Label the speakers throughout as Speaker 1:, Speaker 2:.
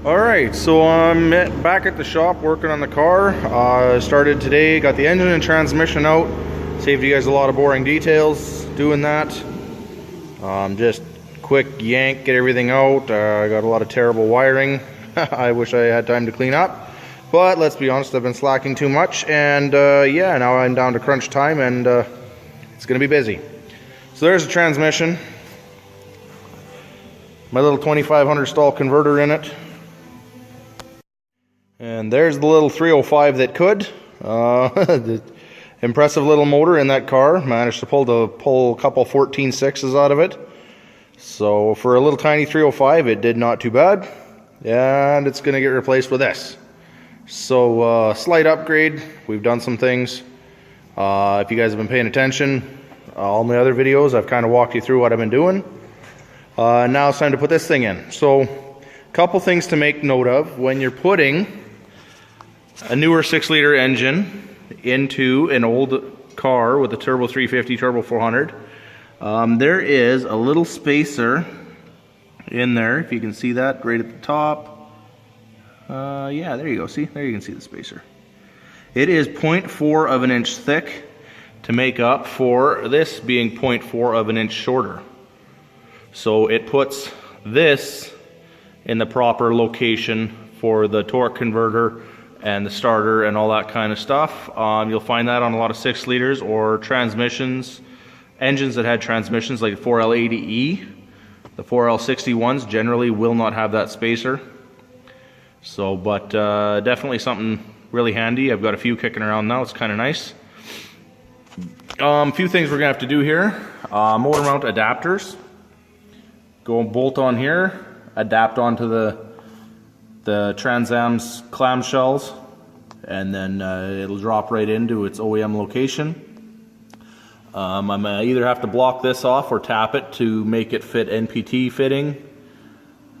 Speaker 1: Alright, so I'm back at the shop working on the car. Started today, got the engine and transmission out. Saved you guys a lot of boring details doing that. Just quick yank, get everything out. I got a lot of terrible wiring. I wish I had time to clean up. But let's be honest, I've been slacking too much. And yeah, now I'm down to crunch time and it's going to be busy. So there's the transmission. My little 2500 stall converter in it. And there's the little 305 that could. The impressive little motor in that car. Managed to pull a couple 14.6s out of it. So for a little tiny 305, it did not too bad. And it's going to get replaced with this. So slight upgrade. We've done some things. If you guys have been paying attention, all my other videos, I've kind of walked you through what I've been doing. Now it's time to put this thing in. So a couple things to make note of when you're putting a newer 6-liter engine into an old car with a turbo 350, turbo 400. There is a little spacer in there, if you can see that right at the top. Yeah, there you go. See, there you can see the spacer. It is 0.4 of an inch thick to make up for this being 0.4 of an inch shorter. So it puts this in the proper location for the torque converter and the starter and all that kind of stuff. You'll find that on a lot of 6 liters or transmissions, engines that had transmissions like the 4L80E. The 4L61s generally will not have that spacer. So, but definitely something really handy. I've got a few kicking around now. It's kind of nice. A few things we're gonna have to do here. Motor mount adapters. Go and bolt on here, adapt onto the Trans Am's clamshells, and then it'll drop right into its OEM location. I may either have to block this off or tap it to make it fit NPT fitting,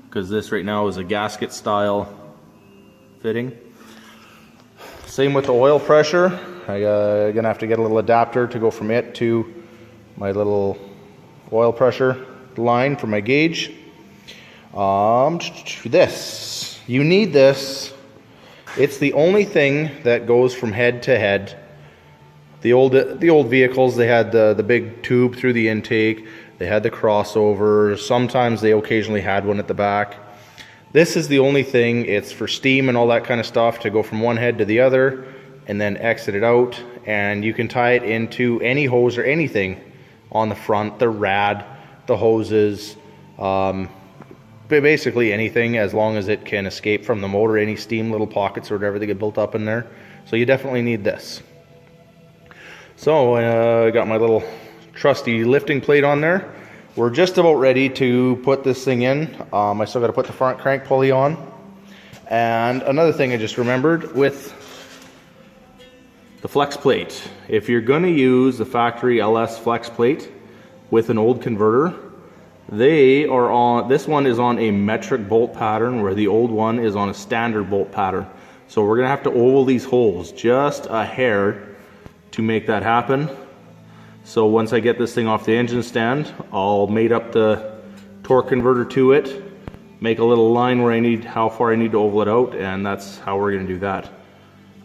Speaker 1: because this right now is a gasket style fitting. Same with the oil pressure. I'm gonna have to get a little adapter to go from it to my little oil pressure line for my gauge. This, you need this. It's the only thing that goes from head to head. The old vehicles, they had the big tube through the intake. They had the crossover. Sometimes they occasionally had one at the back. This is the only thing. It's for steam and all that kind of stuff to go from one head to the other and then exit it out. And you can tie it into any hose or anything on the front, the rad, the hoses, basically anything, as long as it can escape from the motor, any steam little pockets or whatever that get built up in there. So you definitely need this. So I got my little trusty lifting plate on there. We're just about ready to put this thing in. I still got to put the front crank pulley on. And another thing I just remembered with the flex plate. If you're going to use the factory LS flex plate with an old converter, they are on, this one is on a metric bolt pattern where the old one is on a standard bolt pattern. So we're gonna have to oval these holes just a hair to make that happen. So once I get this thing off the engine stand, I'll mate up the torque converter to it, make a little line where I need, how far I need to oval it out, and that's how we're gonna do that.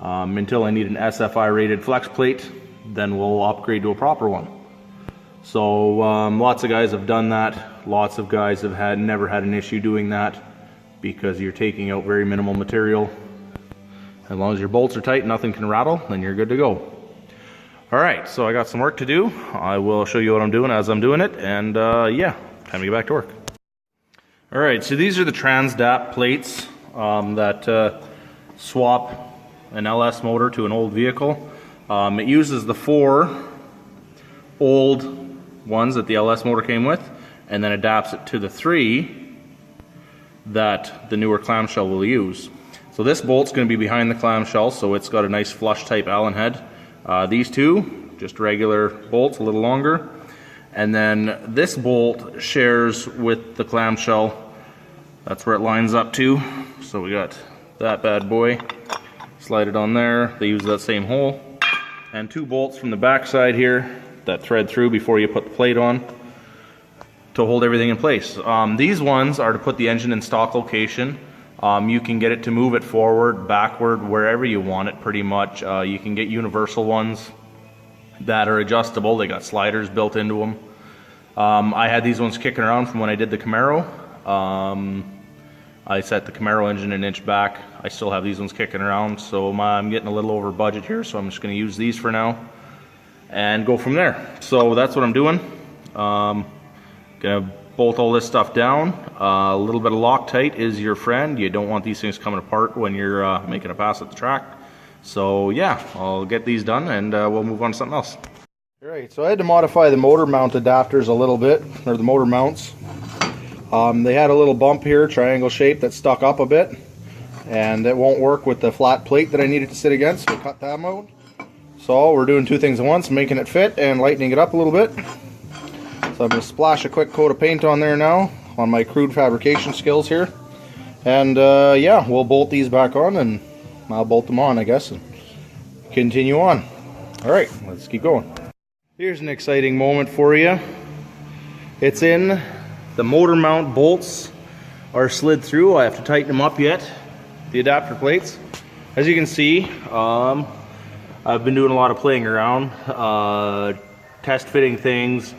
Speaker 1: Until I need an SFI rated flex plate, then we'll upgrade to a proper one. So lots of guys have done that. Lots of guys have never had an issue doing that because you're taking out very minimal material. As long as your bolts are tight, nothing can rattle, then you're good to go. All right, so I got some work to do. I will show you what I'm doing as I'm doing it, and yeah, time to get back to work. All right, so these are the TransDap plates that swap an LS motor to an old vehicle. It uses the 4 old ones that the LS motor came with, and then adapts it to the 3 that the newer clamshell will use. So this bolt's going to be behind the clamshell, so it's got a nice flush type Allen head. These two, just regular bolts, a little longer. And then this bolt shares with the clamshell. That's where it lines up to. So we got that bad boy. Slide it on there. They use that same hole. And 2 bolts from the back side here that thread through before you put the plate on to hold everything in place. These ones are to put the engine in stock location You can get it to move it forward, backward, wherever you want it pretty much. You can get universal ones that are adjustable. They got sliders built into them. I had these ones kicking around from when I did the Camaro. I set the Camaro engine an inch back. I still have these ones kicking around, so I'm getting a little over budget here, so I'm just going to use these for now and go from there. So that's what I'm doing. Gonna bolt all this stuff down. A little bit of Loctite is your friend. You don't want these things coming apart when you're making a pass at the track. So yeah, I'll get these done and we'll move on to something else. Alright, so I had to modify the motor mount adapters a little bit, or the motor mounts. They had a little bump here, triangle shape, that stuck up a bit, and it won't work with the flat plate that I needed to sit against, so I cut that out. So we're doing two things at once, making it fit and lightening it up a little bit. So I'm going to splash a quick coat of paint on there now, on my crude fabrication skills here. And yeah, we'll bolt these back on, and I'll bolt them on, I guess, and continue on. Alright, let's keep going. Here's an exciting moment for you. It's in. The motor mount bolts are slid through. I have to tighten them up yet, the adapter plates. As you can see, I've been doing a lot of playing around, test fitting things,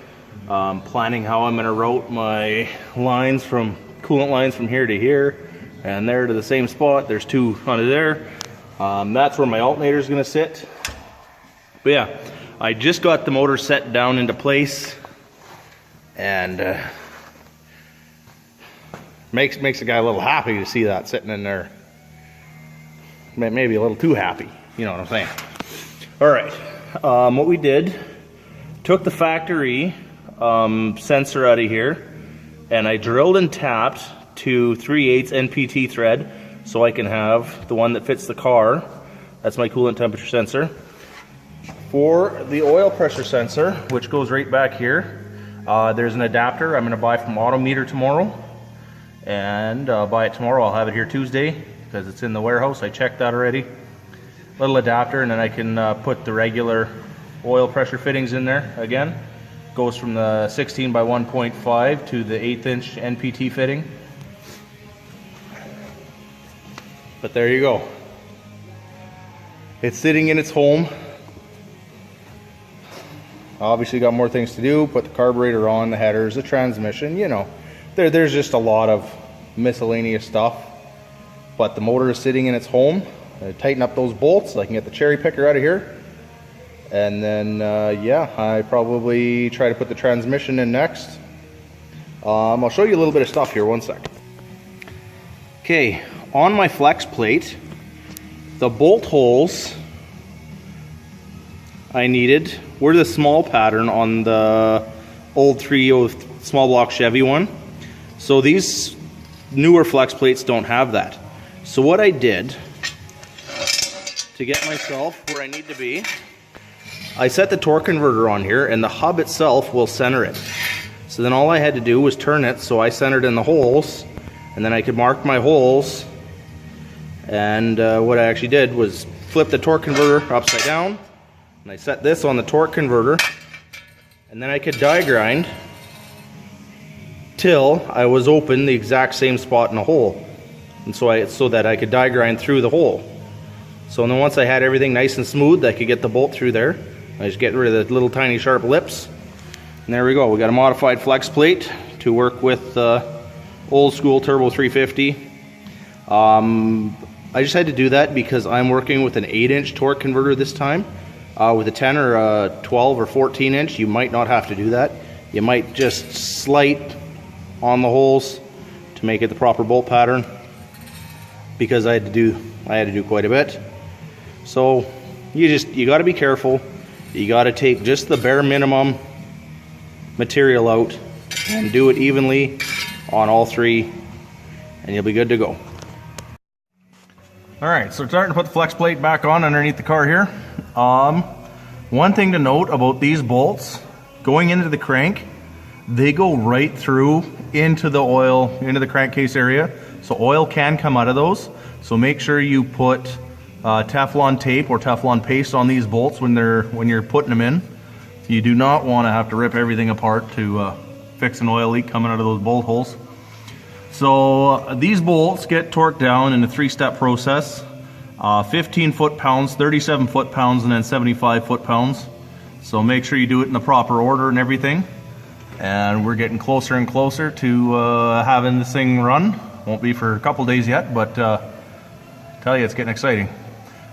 Speaker 1: planning how I'm going to route my lines from coolant lines from here to here and there to the same spot. There's two under there. That's where my alternator is going to sit. But yeah, I just got the motor set down into place, and makes a guy a little happy to see that sitting in there. Maybe a little too happy, you know what I'm saying. Alright, what we did, took the factory sensor out of here, and I drilled and tapped to 3/8 NPT thread so I can have the one that fits the car. That's my coolant temperature sensor. For the oil pressure sensor, which goes right back here, there's an adapter I'm going to buy from Autometer tomorrow. And buy it tomorrow. I'll have it here Tuesday because it's in the warehouse. I checked that already. Little adapter, and then I can put the regular oil pressure fittings in there again. Goes from the 16 by 1.5 to the 1/8 inch NPT fitting. But there you go. It's sitting in its home. Obviously got more things to do. Put the carburetor on, the headers, the transmission, you know. There's just a lot of miscellaneous stuff, but the motor is sitting in its home. I tighten up those bolts so I can get the cherry picker out of here, and then yeah, I probably try to put the transmission in next. I'll show you a little bit of stuff here, one sec. Okay, on my flex plate, the bolt holes I needed were the small pattern on the old 3.0 small block Chevy one. So these newer flex plates don't have that. So what I did to get myself where I need to be, I set the torque converter on here, and the hub itself will center it. So then all I had to do was turn it so I centered in the holes, and then I could mark my holes. And what I actually did was flip the torque converter upside down, and I set this on the torque converter, and then I could die grind till I was open the exact same spot in the hole, and so that I could die grind through the hole. So then once I had everything nice and smooth, I could get the bolt through there. I just get rid of the little tiny sharp lips, and there we go. We got a modified flex plate to work with the old school Turbo 350. I just had to do that because I'm working with an 8-inch torque converter this time. With a 10 or a 12 or 14 inch, you might not have to do that. You might just slight on the holes to make it the proper bolt pattern, because I had to do quite a bit. So you got to be careful. You got to take just the bare minimum material out and do it evenly on all three, and you'll be good to go. Alright, so starting to put the flex plate back on underneath the car here. One thing to note about these bolts, going into the crank, they go right through into the oil, into the crankcase area. So oil can come out of those. So make sure you put Teflon tape or Teflon paste on these bolts when you're putting them in. You do not want to have to rip everything apart to fix an oil leak coming out of those bolt holes. So these bolts get torqued down in a 3-step process. 15 foot-pounds, 37 foot-pounds, and then 75 foot-pounds. So make sure you do it in the proper order and everything. And we're getting closer and closer to having this thing run. Won't be for a couple days yet, but tell you, it's getting exciting.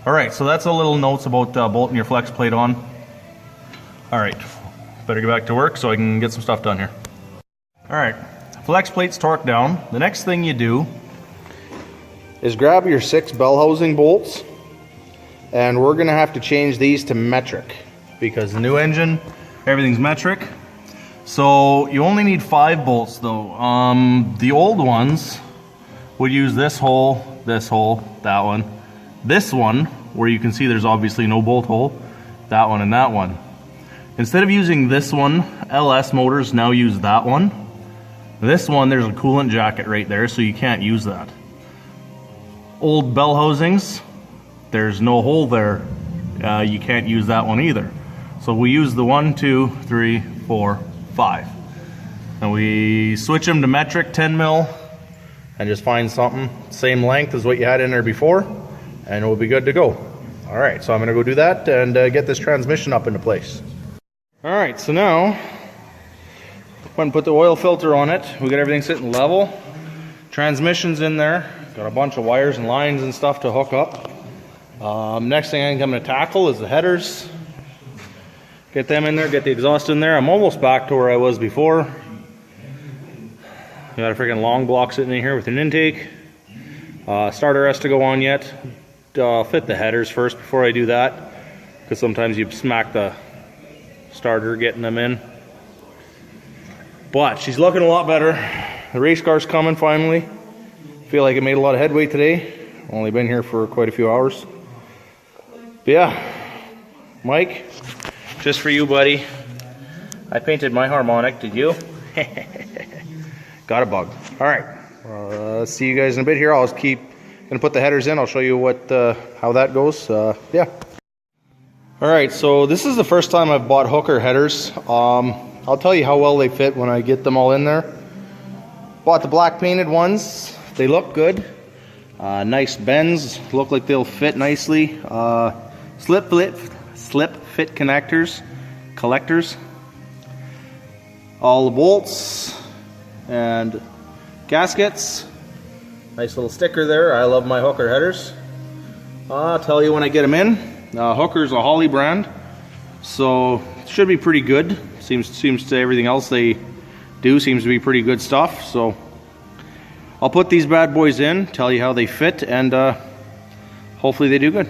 Speaker 1: All right, so that's a little notes about bolting your flex plate on. All right, better get back to work so I can get some stuff done here. All right, flex plate's torqued down. The next thing you do is grab your 6 bell housing bolts, and we're gonna have to change these to metric because the new engine, everything's metric. So you only need 5 bolts though. The old ones would use this hole, that one, this one, where you can see there's obviously no bolt hole, that one and that one. Instead of using this one, LS motors now use that one. This one, there's a coolant jacket right there, so you can't use that. Old bell housings, there's no hole there. You can't use that one either. So we use the 1, 2, 3, 4, 5. And we switch them to metric 10 mil and just find something same length as what you had in there before, and we'll be good to go. All right, so I'm gonna go do that and get this transmission up into place. All right, so now I'm gonna put the oil filter on it. We got everything sitting level. Transmission's in there. Got a bunch of wires and lines and stuff to hook up. Next thing I'm going to tackle is the headers. Get them in there, get the exhaust in there. I'm almost back to where I was before. Got a freaking long block sitting in here with an intake. Starter has to go on yet. Fit the headers first before I do that, because sometimes you smack the starter getting them in. But she's looking a lot better. The race car's coming finally. Feel like it made a lot of headway today. Only been here for quite a few hours. But yeah, Mike, just for you, buddy. I painted my harmonic. Did you? Got a bug. All right. See you guys in a bit here. I'll just gonna put the headers in. I'll show you what how that goes. Yeah. All right. So this is the first time I've bought hooker headers. I'll tell you how well they fit when I get them all in there. Bought the black painted ones. They look good. Nice bends. Look like they'll fit nicely. Slip fit collectors. All the bolts and gaskets. Nice little sticker there. I love my hooker headers. I'll tell you when I get them in. Hooker's a Holley brand, so it should be pretty good. Seems to everything else they do seems to be pretty good stuff. So I'll put these bad boys in, tell you how they fit, and hopefully they do good.